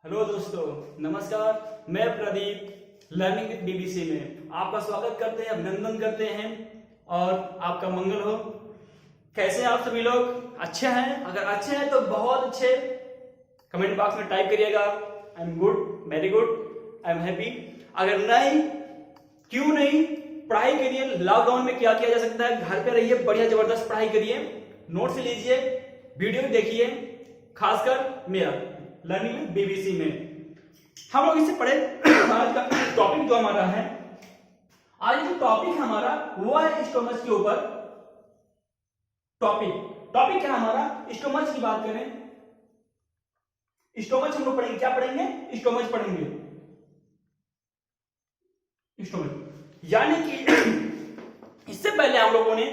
Hello दोस्तों, नमस्कार। मैं प्रदीप लर्निंग विद बीबीसी में आपका स्वागत करते हैं, अभिनंदन करते हैं और आपका मंगल हो। कैसे हैं आप सभी लोग? अच्छे हैं? अगर अच्छे हैं तो बहुत अच्छे कमेंट बॉक्स में टाइप करिएगा। I am good, very good, I am happy. अगर नहीं, क्यों नहीं? पढ़ाई करिए। लॉकडाउन में क्या किया जा सकता है? घर पे रहिए, बढ़िया जबरदस्त पढ़ाई करिए, नोट्स लीजिए, वीडियो देखिए, खासकर मेरा लर्निंग विद बीबीसी में हम लोग इससे पढ़े। आज का टॉपिक जो हमारा है, आज जो टॉपिक हमारा वो है स्टोमच के ऊपर। टॉपिक क्या हमारा? स्टोमच की बात करें, स्टोमच हम लोग पढ़ेंगे। क्या पढ़ेंगे? स्टोमच पढ़ेंगे। स्टोमच यानी कि इससे पहले हम लोगों ने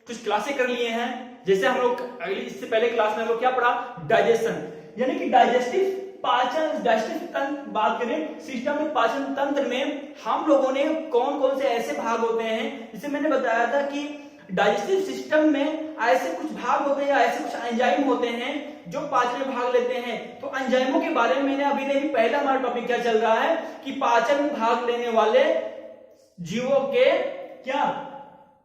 कुछ क्लासें कर लिए हैं। जैसे हम लोग इससे पहले क्लास में हम लोग क्या पढ़ा? डाइजेशन, यानी कि डाइजेस्टिव पाचन, डाइजेस्टिव तंत्र बात करें, सिस्टम में पाचन तंत्र में हम लोगों ने कौन कौन से ऐसे भाग होते हैं, जिसे मैंने बताया था कि डाइजेस्टिव सिस्टम में ऐसे कुछ भाग होते हैं या ऐसे कुछ एंजाइम होते हैं जो पाचन में भाग लेते हैं। तो एंजाइमों के बारे में मैंने अभी नहीं, पहला हमारा टॉपिक क्या चल रहा है कि पाचन में भाग लेने वाले जीवों के क्या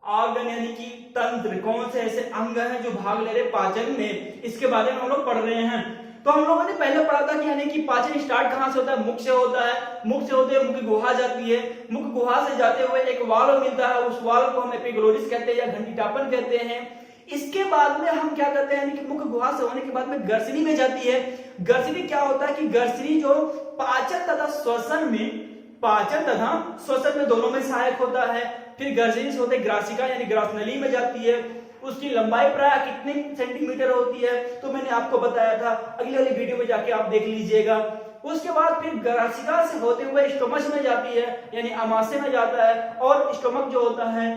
ऑर्गन यानी कि तंत्र, कौन से ऐसे अंग हैं जो भाग ले रहे पाचन में, इसके बारे में हम लोग पढ़ रहे हैं। तो हम लोगों ने पहले पढ़ा था कि यानी कि पाचन स्टार्ट कहां से होता है? मुख से होता है। मुख से होते हुए मुख गुहा जाती है, मुख गुहा से जाते हुए एक वाल्व मिलता है, उस वाल्व को हम एपिग्लोटिस कहते हैं या घंटीटापन कहते हैं। इसके बाद में हम क्या करते हैं, यानी कि मुख गुहा से होने के बाद में ग्रसनी में जाती है। ग्रसनी क्या होता है कि ग्रसनी जो पाचन तथा श्वसन में, पाचन तथा श्वसन में दोनों में सहायक होता है। फिर ग्रसनी से होते ग्रासिका यानी ग्रासनली में जाती है। उसकी लंबाई प्राय कितने सेंटीमीटर होती है तो मैंने आपको बताया था, अगली वाली वीडियो में जाके आप देख लीजिएगा। उसके बाद फिर ग्रासिका से होते हुए स्टोमच में जाती है, यानी आमाशय में जाता है। और स्टोमक जो होता है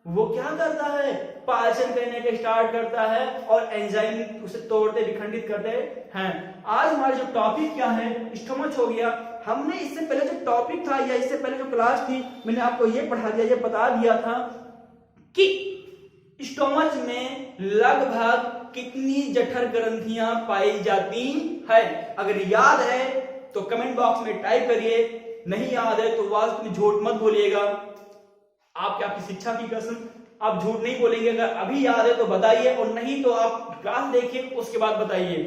वो क्या करता है? पाचन करने के स्टार्ट करता है और एंजाइम उसे तोड़ते, विखंडित करते हैं। आज हमारा जो टॉपिक क्या है? स्टोमच हो गया। हमने इससे पहले जो टॉपिक था या इससे पहले जो क्लास थी, मैंने आपको ये पढ़ा दिया, ये बता दिया था कि स्टोमच में लगभग कितनी जठर ग्रंथियां पाई जाती है। अगर याद है तो कमेंट बॉक्स में टाइप करिए, नहीं याद है तो वास्तव में झूठ मत बोलिएगा। आपकी शिक्षा की कसम, आप झूठ नहीं बोलेंगे। अगर अभी याद है तो बताइए, और नहीं तो आप क्लास देखिए, उसके बाद बताइए।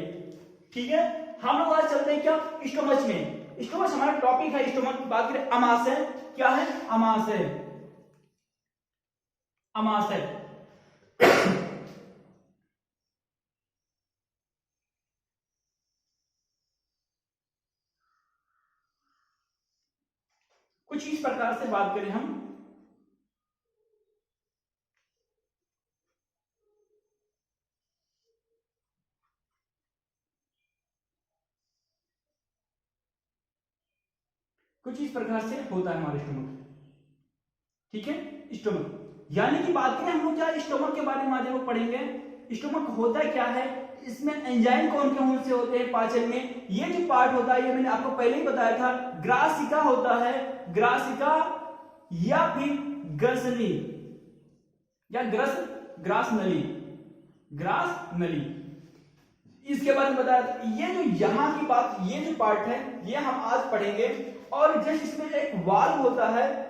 ठीक है, हम लोग आज चलते हैं क्या? स्टोमच में। स्टोमच हमारा टॉपिक है। स्टोमच की बात करें, आमाशय क्या है? आमाशय, आमाशय कुछ इस प्रकार से बात करें हम, कुछ इस प्रकार से होता है हमारे स्टोमक। ठीक है, स्टोमक यानी कि बात करें हम लोग क्या स्टोमक के बारे में आज लोग पढ़ेंगे। स्टोमक होता क्या है, इसमें एंजाइम कौन कौन से होते हैं पाचन में, ये जो पार्ट होता है ये मैंने आपको पहले ही बताया था। ग्रासिका होता है, ग्रासिका या फिर ग्रसनी या ग्रासनली, ग्रासनली, इसके बारे में बताया था। ये जो यहाँ की बात, ये जो पार्ट है ये हम आज पढ़ेंगे। और जैसे इसमें एक वाल्व होता है,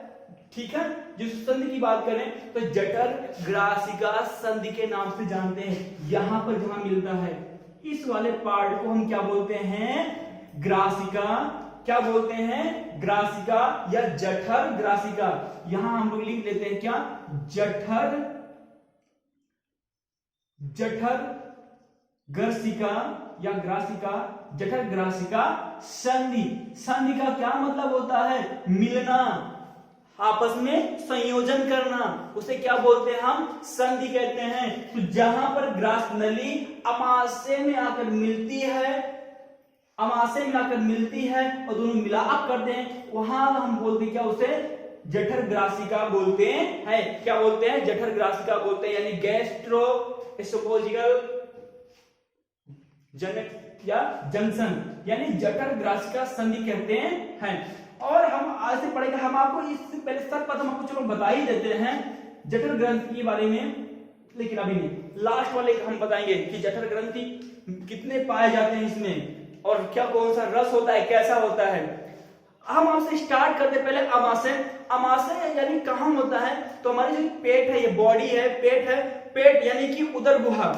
ठीक है, जिस संधि की बात करें तो जठर ग्रासिका संधि के नाम से जानते हैं। यहां पर जहां मिलता है इस वाले पार्ट को हम क्या बोलते हैं? ग्रासिका। क्या बोलते हैं? ग्रासिका या जठर ग्रासिका। यहां हम लोग लिख लेते हैं क्या? जठर, जठर ग्रासिका या ग्रासिका, जठर ग्रासिका संधि। संधि का क्या मतलब होता है? मिलना, आपस में संयोजन करना, उसे क्या बोलते हैं हम? संधि कहते हैं। तो जहां पर ग्रासनली आमाशय में आकर मिलती है, आमाशय में आकर मिलती है और दोनों मिलाप करते हैं, वहां हम बोलते हैं क्या? उसे जठर ग्रासिका बोलते हैं। क्या बोलते हैं? जठर ग्रासिका बोलते हैं, यानी गैस्ट्रो एसोफेजियल जनक या जंक्शन, यानी जठर ग्रासिका संधि कहते हैं। और हम आज से पढ़ेंगे, हम आपको इससे पहले सर्वप्रथम आपको चलो बता ही देते हैं जठर ग्रंथि के बारे में, लेकिन अभी नहीं, लास्ट वाले हम बताएंगे कि जठर ग्रंथि कितने पाए जाते हैं इसमें। और क्या कौन सा रस होता है, कैसा होता है। हम आपसे स्टार्ट करते पहले अमाशय। अमाशय यानी कहाँ होता है, तो हमारी जो पेट है, ये बॉडी है, पेट है, पेट यानी कि उदर गुहा,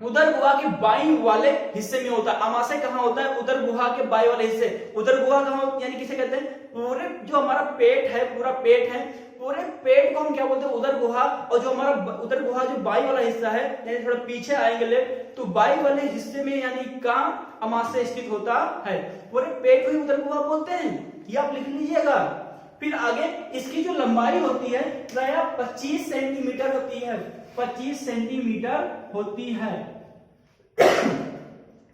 उदर गुहा के बाईं वाले हिस्से में होता है। अमाशय कहाँ होता है, उदर गुहा के बाईं वाले हिस्से। उदर गुहा कहाँ यानी किसे कहते हैं, पूरे जो हमारा पेट है, पूरा पेट है, पूरे पेट को हम क्या बोलते हैं, उदर गुहा। और जो हमारा उदर गुहा जो बाईं वाला हिस्सा है, यानी थोड़ा पीछे आएंगे ले, तो बाईं वाले हिस्से में यानी कहाँ अमाशय स्थित होता है। पूरे पेट को ही उदर गुहा बोलते हैं, ये आप लिख लीजिएगा। फिर आगे इसकी जो लंबाई होती है प्राय 25 सेंटीमीटर होती है, 25 सेंटीमीटर होती है।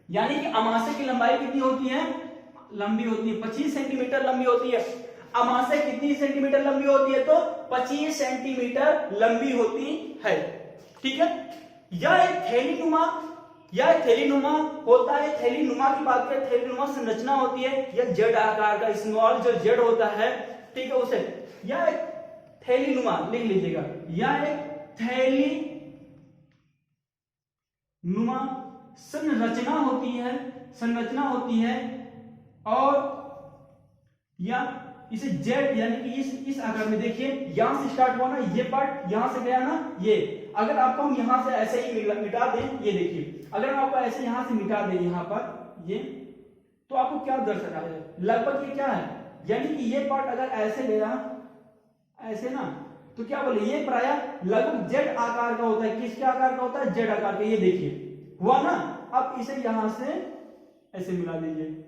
यानी कि अमाशय की लंबाई कितनी होती है, लंबी होती है, 25 सेंटीमीटर लंबी होती है। अमाशय कितनी सेंटीमीटर लंबी होती है, तो 25 सेंटीमीटर लंबी होती है। ठीक है, यह एक थैलीनुमा, यह थैलीनुमा होता है। थैलीनुमा की बात करें, थैलीनुमा संरचना होती है, यह जेड आकार का स्मॉल जो जेड होता है, ठीक है, उसे यह एक थैलीनुमा लिख लीजिएगा, यह एक थैलीनुमा संरचना होती है, संरचना होती है। और या इसे जेड यानी कि इस आकार में देखिए, यहां से स्टार्ट हुआ ना ये पार्ट, यहां से गया ना ये। अगर आपको हम यहां से ऐसे ही मिटा दें, ये देखिए, अगर हम आपको ऐसे यहां से मिटा दें यहां पर ये, तो आपको क्या दर्शा है, लगभग ये क्या है, यानी कि ये पार्ट अगर ऐसे गया ऐसे ना, तो क्या बोले, ये प्राय लगभग जेड आकार का होता है। किसके आकार का होता है, जेड आकार का। ये देखिए हुआ ना। अब इसे यहां से ऐसे मिला दीजिए,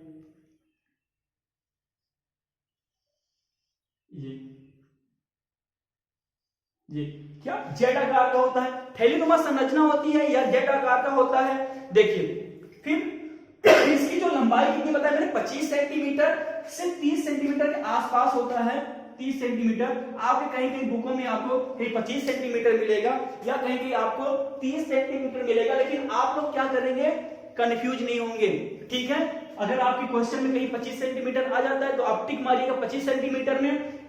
ये क्या जेड आकार का होता है, थैलीनुमा संरचना होती है, या जेड आकार का होता है। देखिए फिर इसकी जो लंबाई कितनी बताया मैंने, 25 सेंटीमीटर से 30 सेंटीमीटर के आसपास होता है, 30 सेंटीमीटर। आपके कहीं कहीं बुकों में आपको कहीं 25 सेंटीमीटर मिलेगा, या कहीं कहीं आपको 30 सेंटीमीटर मिलेगा। लेकिन आप लोग क्या करेंगे, कंफ्यूज नहीं होंगे। ठीक है, अगर आपके क्वेश्चन में कहीं 25 सेंटीमीटर आ जाता है तो आप टिक मारिएगा 25 सेंटीमीटर में,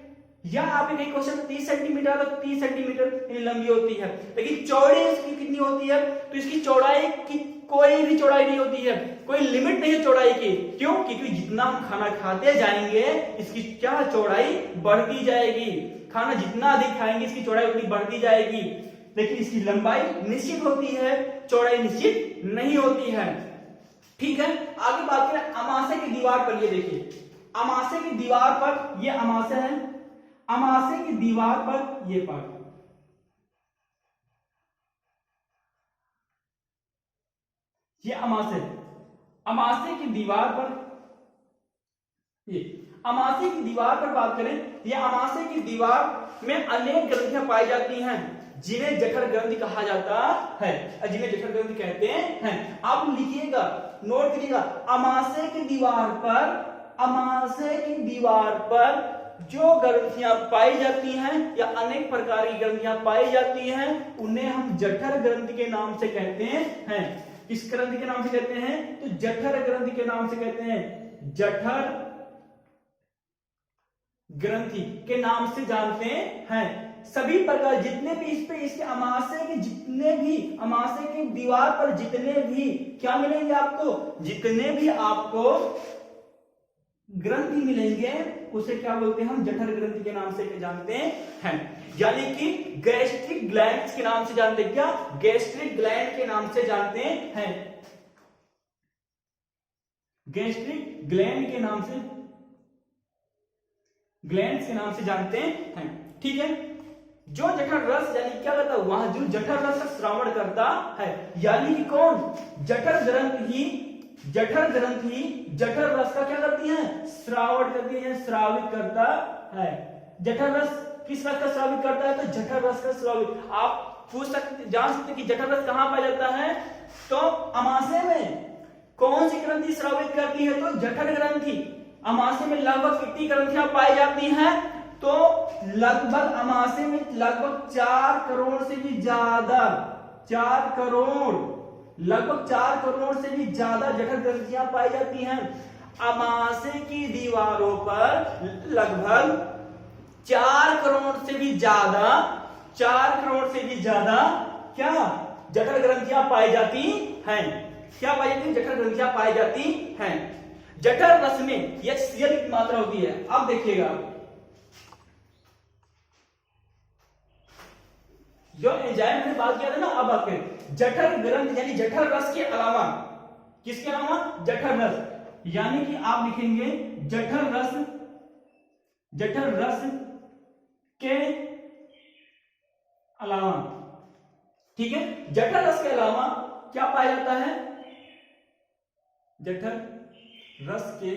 या आपके कहीं क्वेश्चन में 30 सेंटीमीटर, तो 30 सेंटीमीटर लंबी होती है। लेकिन चौड़ाई इसकी कितनी होती है, तो इसकी चौड़ाई की कोई भी चौड़ाई नहीं होती है, कोई लिमिट नहीं है चौड़ाई की। क्यों, क्योंकि जितना हम खाना खाते जाएंगे इसकी क्या चौड़ाई बढ़ती जाएगी, खाना जितना अधिक खाएंगे इसकी चौड़ाई उतनी बढ़ती जाएगी। लेकिन इसकी लंबाई निश्चित होती है, चौड़ाई निश्चित नहीं होती है। ठीक है, आगे बात करें अमाशय की दीवार पर। ये देखिए, अमाशय की दीवार पर, ये अमाशय है, अमाशय की दीवार पर ये पार्ट, ये अमाशय, अमाशय की दीवार पर, ये अमाशय की दीवार पर बात करें, ये अमाशय की दीवार में अनेक ग्रंथियां पाई जाती हैं, जिन्हें जठर ग्रंथि कहा जाता है, जिन्हें जठर ग्रंथि कहते हैं। आप लिखिएगा, नोट करिएगा, अमाशय की दीवार पर, अमाशय की दीवार पर जो ग्रंथियां पाई जाती हैं, या अनेक प्रकार की ग्रंथियां पाई जाती हैं, उन्हें हम जठर ग्रंथि के नाम से कहते हैं। किस ग्रंथि के नाम से कहते हैं, तो जठर ग्रंथि के नाम से कहते हैं, जठर ग्रंथि के नाम से जानते हैं। सभी प्रकार जितने भी इस पे इसके अमाशय के जितने भी, अमाशय की दीवार पर जितने भी क्या मिलेंगे आपको, जितने भी आपको ग्रंथि मिलेंगे उसे क्या बोलते हैं, हम जठर ग्रंथि के नाम से जानते हैं। यानी कि गैस्ट्रिक ग्लैंड के नाम से जानते हैं। क्या, गैस्ट्रिक ग्लैंड के नाम से जानते हैं, गैस्ट्रिक ग्लैंड के नाम से, ग्लैंड के नाम से जानते हैं। ठीक है, जो जठर रस यानी क्या करता है, वहां जो जठर रस का श्रावण करता है, यानी कि कौन, जठर ग्रंथि, जठर ग्रंथि जठर रस का क्या करती है, श्रावण करती है, श्रावित करता है। जठर रस किस रस का श्रावित करता है, तो जठर रस का श्रावित। आप पूछ सकते, जान सकते कि जठर रस कहां पाया जाता है, तो अमाशय में। कौन सी ग्रंथि श्रावित करती है, तो जठर ग्रंथि। अमाशय में लगभग कितनी ग्रंथियां पाई जाती हैं, तो लगभग अमाशय में लगभग 4 करोड़ से भी ज्यादा, 4 करोड़, लगभग 4 करोड़ से भी ज्यादा जठर ग्रंथियां पाई जाती हैं। अमाशय की दीवारों पर लगभग 4 करोड़ से भी ज्यादा, 4 करोड़ से भी ज्यादा क्या, जठर ग्रंथियां पाई जाती हैं। क्या पाई जाती है? जठर ग्रंथियां पाई जाती हैं। जठर रस में HCl की मात्रा होती है। अब देखिएगा जो एंजाइम हमने बात किया था ना, अब बात करें जठर ग्रंथ यानी जठर रस के अलावा, किसके अलावा? जठर रस, यानी कि आप लिखेंगे जठर रस के अलावा, ठीक है। जठर रस के अलावा क्या पाया जाता है? जठर रस के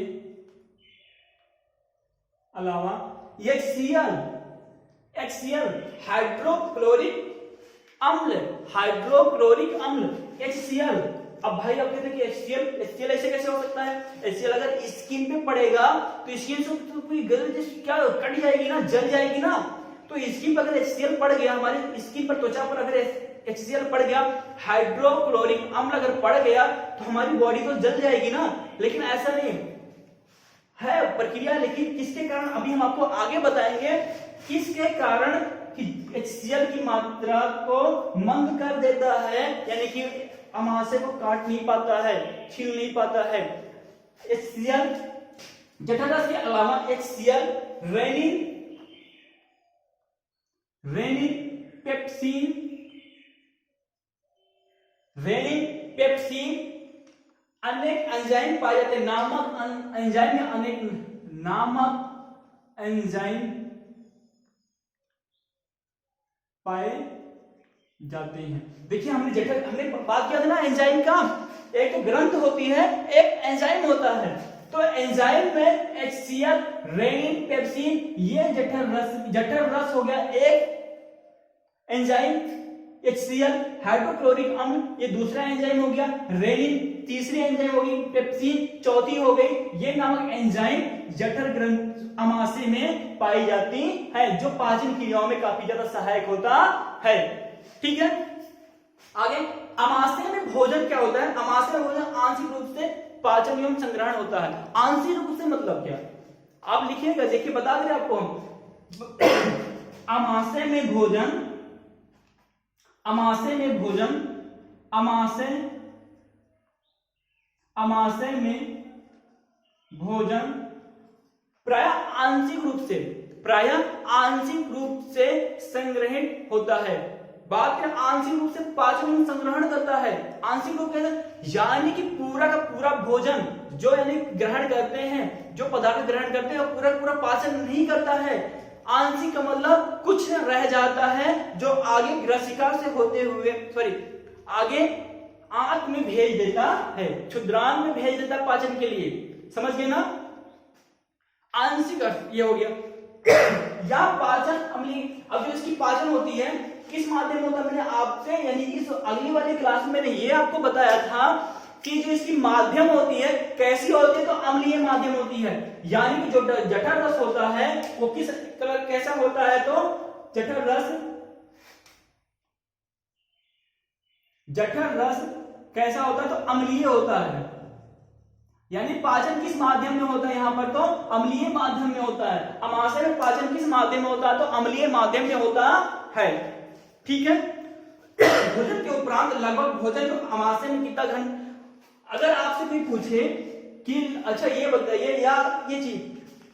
अलावा HCl हाइड्रोक्लोरिक अम्ल, HCl। अब भाई आप कहते हैं कि HCl ऐसे कैसे हो सकता है? HCl अगर स्किन पे पड़ेगा तो स्किन से तो कोई क्या कट जाएगी ना, जल जाएगी ना। तो स्किन पर अगर HCl पड़ गया, हमारी स्किन पर, त्वचा पर अगर HCl पड़ गया, हाइड्रोक्लोरिक अम्ल अगर पड़ गया तो हमारी बॉडी तो जल जाएगी ना। लेकिन ऐसा नहीं है प्रक्रिया, लेकिन किसके कारण अभी हम आपको आगे बताएंगे, किसके कारण कि HCl की मात्रा को मंद कर देता है, यानी कि अमाशय को काट नहीं पाता है, छील नहीं पाता है। HCl जठर रस के अलावा HCl रेनिन पेप्सिन अनेक एंजाइम पाए जाते हैं। नामक एंजाइम में अनेक नामक एंजाइम पाए जाते हैं। देखिए हमने बात किया था ना एंजाइम का, एक तो ग्रंथ होती है, एक एंजाइम होता है। तो एंजाइम में HCl रेनिन पेप्सिन, ये जठर रस हो गया एक एंजाइम, HCl हाइड्रोक्लोरिक अम्ल ये दूसरा एंजाइम हो गया, रेनिन तीसरी एंजाइम होगी, पेप्सिन चौथी हो गई। ये नामक एंजाइम जठर ग्रंथ अमाशय में पाई जाती है, जो पाचन क्रियाओं में काफी ज्यादा सहायक होता है। ठीक है, आगे अमाशय में भोजन क्या होता है? अमाशय में भोजन आंशिक रूप से पाचन एवं संग्रहण होता है। आंशिक रूप से मतलब क्या? आप लिखिएगा, देखिए बता दे आपको। अमाशय में भोजन प्राय आंशिक रूप से संग्रहित होता है। बात करें आंशिक रूप से पाचन एवं संग्रहण करता है। आंशिक रूप कैसे? यानी कि पूरा का पूरा भोजन जो यानी ग्रहण करते हैं, जो पदार्थ ग्रहण करते हैं, पूरा पूरा पाचन नहीं करता है। आंशिक का मतलब कुछ रह जाता है जो आगे ग्रसिका से होते हुए आगे आंत में भेज देता है, क्षुद्रांग में भेज देता है पाचन के लिए। समझ गए ना? आंशिक अर्थ ये हो गया। या पाचन अम्ली, अब जो इसकी पाचन होती है किस माध्यम में होता है? मैंने आपसे यानी इस अगली वाली क्लास में मैंने ये आपको बताया था कि जो इसकी माध्यम होती है कैसी होती है, तो अम्लीय माध्यम होती है। यानी कि जो जठर रस होता है वो किस कलर कैसा होता है? तो जठर रस कैसा होता है? तो अम्लीय होता है। यानी पाचन किस माध्यम में होता है? यहां पर तो अम्लीय माध्यम में होता है। अमाशय में पाचन किस माध्यम में होता है? तो अम्लीय माध्यम में होता है। ठीक है, भोजन के उपरांत लगभग भोजन जो अमाशय में कितना घंटा, अगर आपसे कोई पूछे कि अच्छा ये बताइए, या ये चीज,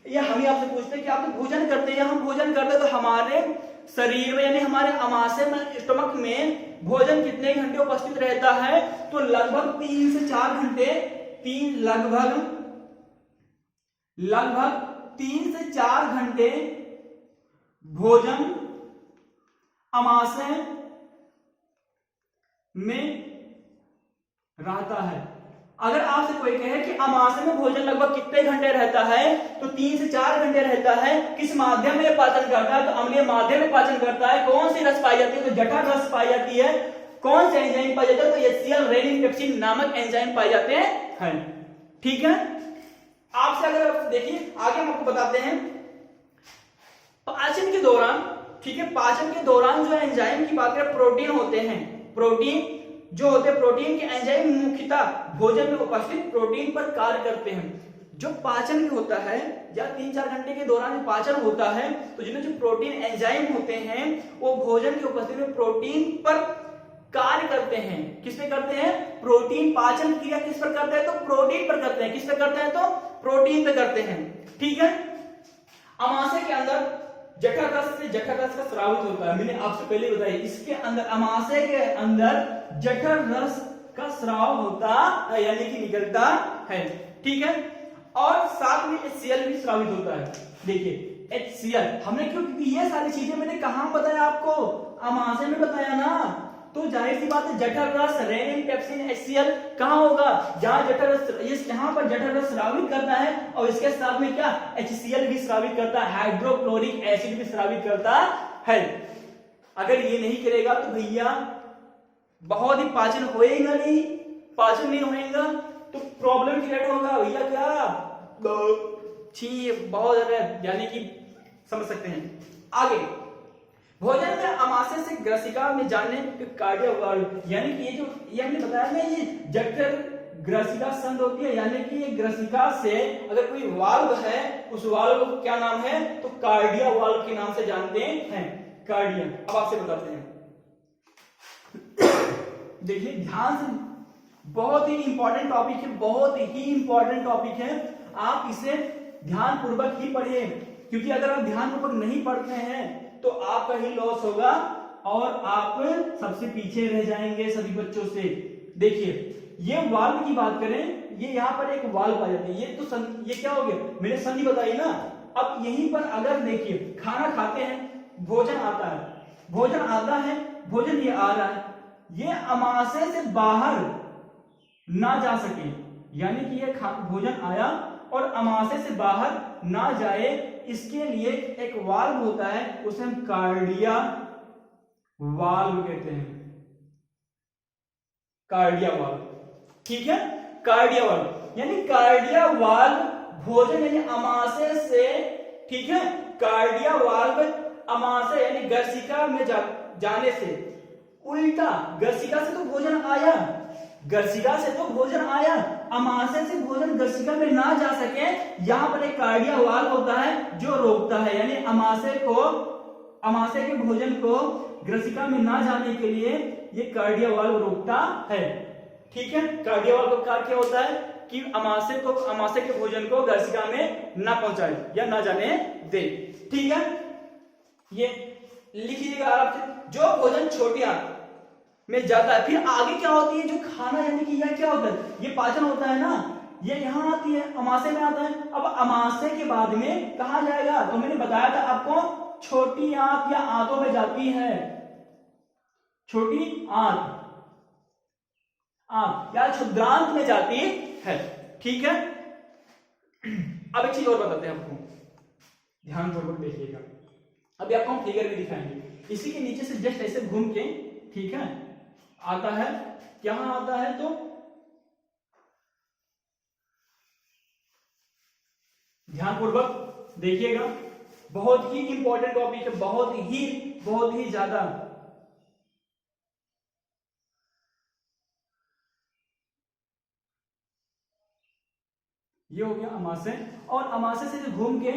या हम आपसे पूछते हैं कि आप भोजन करते हैं या हम भोजन करते हैं, तो हमारे शरीर में यानी हमारे अमाशय में, स्टमक में भोजन कितने घंटे उपस्थित रहता है? तो लगभग 3 से 4 घंटे, लगभग 3 से 4 घंटे भोजन अमाशय में रहता है। अगर आपसे कोई कहे कि अमाशय में भोजन लगभग कितने घंटे रहता है, तो 3 से 4 घंटे रहता है। किस माध्यम में पाचन करता है? तो अम्लीय माध्यम में पाचन करता है। कौन सी रस पाई जाती है? तो जठर रस पाई जाती है। कौन से एंजाइम पाए जाते हैं? तो HCl रेनिन पेप्सिन नामक एंजाइम पाए जाते हैं। ठीक है, आपसे अगर देखिए आगे हम आपको बताते हैं पाचन के दौरान। ठीक है, पाचन के दौरान जो एंजाइम की बात करें, प्रोटीन होते हैं। प्रोटीन जो होते हैं, प्रोटीन के एंजाइम मुख्यतः भोजन में उपस्थित प्रोटीन पर कार्य करते हैं। जो पाचन होता है या 3-4 घंटे के दौरान जो पाचन होता है, तो जिनमें जो प्रोटीन एंजाइम होते हैं वो भोजन की उपस्थिति में प्रोटीन पर कार्य करते हैं। किस पे करते हैं? प्रोटीन। पाचन क्रिया किस पर करते हैं? तो प्रोटीन पर करते हैं। किस पे करते हैं? तो प्रोटीन पे करते हैं। ठीक है। अमाशय के अंदर जठररस से जठररस का स्रावित होता है। मैंने आपसे पहले बताया, इसके अंदर अमाशय के अंदर जठररस का स्राव होता है, यानी कि निकलता है। ठीक है। और साथ में HCl भी स्रावित होता है। देखिए HCl हमने क्यों, क्योंकि ये सारी चीजें मैंने कहां बताया आपको? अमाशय में बताया ना। तो जाहिर सी बात है जठररस, रेनिन, पेप्सिन, HCl कहां होगा? जहां जठररस, यहां पर जठररस स्रावित करता है और इसके साथ में क्या? HCl भी स्रावित करता है, हाइड्रोक्लोरिक एसिड भी स्रावित करता है। अगर ये नहीं करेगा तो भैया बहुत ही पाचन होएगा नहीं, पाचन नहीं होएगा तो प्रॉब्लम क्रिएट होगा भैया। क्या बहुत ज्यादा, यानी कि समझ सकते हैं। आगे भोजन में अमाशय से ग्रसिका में जाने कार्डिया वाल्व, यानी कि ये हमने बताया ना, ये जठर ग्रसिका संध होती है, यानी कि ये ग्रसिका से अगर कोई वाल्व है, उस वाल्व को क्या नाम है? तो कार्डिया वाल्व के नाम से जानते हैं। कार्डिया। अब आपसे बताते हैं। देखिए ध्यान से, बहुत ही इंपॉर्टेंट टॉपिक है, बहुत ही इंपॉर्टेंट टॉपिक है। आप इसे ध्यान पूर्वक ही पढ़िए, क्योंकि अगर आप ध्यान पूर्वक नहीं पढ़ते हैं तो आपका ही लॉस होगा और आप सबसे पीछे रह जाएंगे सभी बच्चों से। देखिए ये वाल्व की बात करें, ये यहाँ पर एक वाल्व आ जाती है। ये तो ये क्या हो गया? मैंने संधि बताई ना। अब यहीं पर अगर देखिए खाना खाते हैं, भोजन आता है, भोजन आता है, भोजन ये आ रहा है, ये अमाशय से बाहर ना जा सके, यानी कि ये भोजन आया और अमाशय से बाहर ना जाए, इसके लिए एक वाल्व होता है, उसे हम कार्डिया वाल्व कहते हैं। Cardia valve. ठीक है। कार्डिया वाल्व यानी कार्डिया वाल्व भोजन यानी अमाशय से, ठीक है, कार्डिया वाल्व अमाशय यानी गर्सिका में जाने से उल्टा, गर्सिका से तो भोजन आया, गर्सिका से तो भोजन आया, अमाशय से भोजन गर्सिका में ना जा सके, यहां पर एक कार्डिया वाल्व होता है जो रोकता है, यानी अमाशय के भोजन को ग्रसिका में ना जाने के लिए ये कार्डिया वाल्व रोकता है। ठीक है। कार्डिया वाल्व का कार्य क्या होता है कि अमाशय के भोजन को ग्रसिका में ना पहुंचाए या ना जाने दे। ठीक है। ये लिखिएगा आराम से। जो भोजन छोटी आंत में जाता है, फिर आगे क्या होती है? जो खाना, यानी कि यह क्या होता है? ये पाचन होता है ना, ये यहां आती है, अमाशय में आता है। अब अमाशय के बाद में कहा जाएगा? तो मैंने बताया था आपको, छोटी आंत या आंतों में जाती है, छोटी आंत या क्षुद्रांत में जाती है। ठीक है। अब एक चीज और बताते हैं आपको, ध्यानपूर्वक देखिएगा। अभी आपको हम फिगर भी दिखाएंगे। इसी के नीचे से जस्ट ऐसे घूम के, ठीक है, आता है, यहां आता है, तो ध्यानपूर्वक देखिएगा। बहुत ही इंपॉर्टेंट टॉपिक है, बहुत ही ज्यादा। ये हो गया अमाशय, और अमाशय से जो घूम के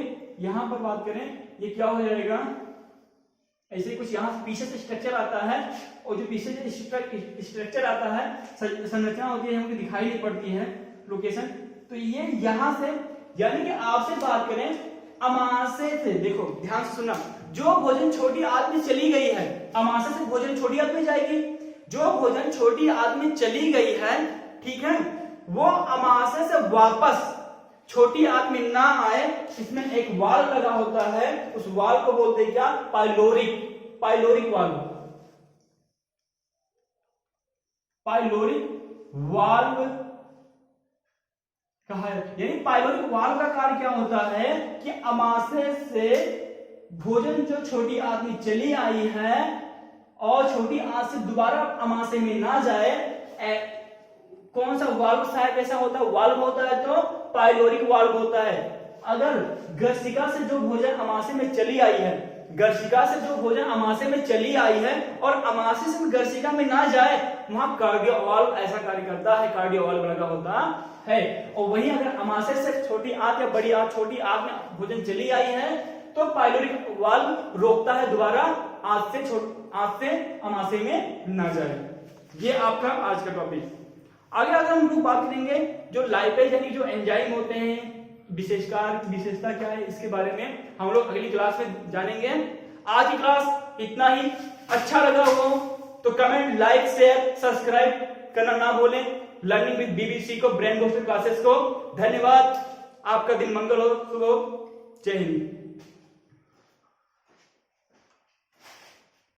यहां पर बात करें, ये क्या हो जाएगा? ऐसे कुछ यहां पीछे से स्ट्रक्चर आता है, और जो पीछे से स्ट्रक्चर आता है, संरचना होती है, हमको दिखाई नहीं पड़ती है लोकेशन, तो ये यहां से, यानी कि आपसे बात करें अमाशय से, देखो ध्यान से सुनना, जो भोजन छोटी आंत में चली गई है, अमाशय से भोजन छोटी आंत में जाएगी, जो भोजन छोटी आंत में चली गई है, ठीक है, वो अमाशय से वापस छोटी आंत में ना आए, इसमें एक वाल्व लगा होता है, उस वाल्व को बोलते हैं क्या? Pyloric valve. पाइलोरिक वाल्व कहा है। यानी पाइलोरिक वाल्व का कार्य क्या होता है कि अमाशय से भोजन जो छोटी आंत में चली आई है और छोटी आंत से दोबारा अमाशय में ना जाए, कौन सा वाल्व सहायक ऐसा होता है? वाल्व होता है तो पाइलोरिक वाल्व होता है। अगर गर्सिका से जो भोजन अमाशय में चली आई है, गर्सिका से जो भोजन अमाशय में चली आई है और अमाशय से गर्सिका में ना जाए, वहां कार्डियो वाल्व ऐसा कार्य करता है, कार्डियो वाल्व लगा होता है। और वहीं अगर अमाशय से छोटी आंत या बड़ी आंत, छोटी आंत में भोजन चली आई है, तो पाइलोरिक वाल्व रोकता है दोबारा आंत से अमाशय में ना जाए। ये आपका आज का टॉपिक। आगे अगर हम लोग बात करेंगे जो लाइपेज यानी जो एंजाइम होते हैं, विशेषता क्या है, इसके बारे में हम लोग अगली क्लास में जानेंगे। आज की क्लास इतना ही। अच्छा लगा हो तो कमेंट, लाइक, शेयर, सब्सक्राइब करना ना भूलें। लर्निंग विद बीबीसी को, ब्रेन बूस्टर क्लासेस को। धन्यवाद। आपका दिन मंगल हो, शुभ हो। जय हिंद।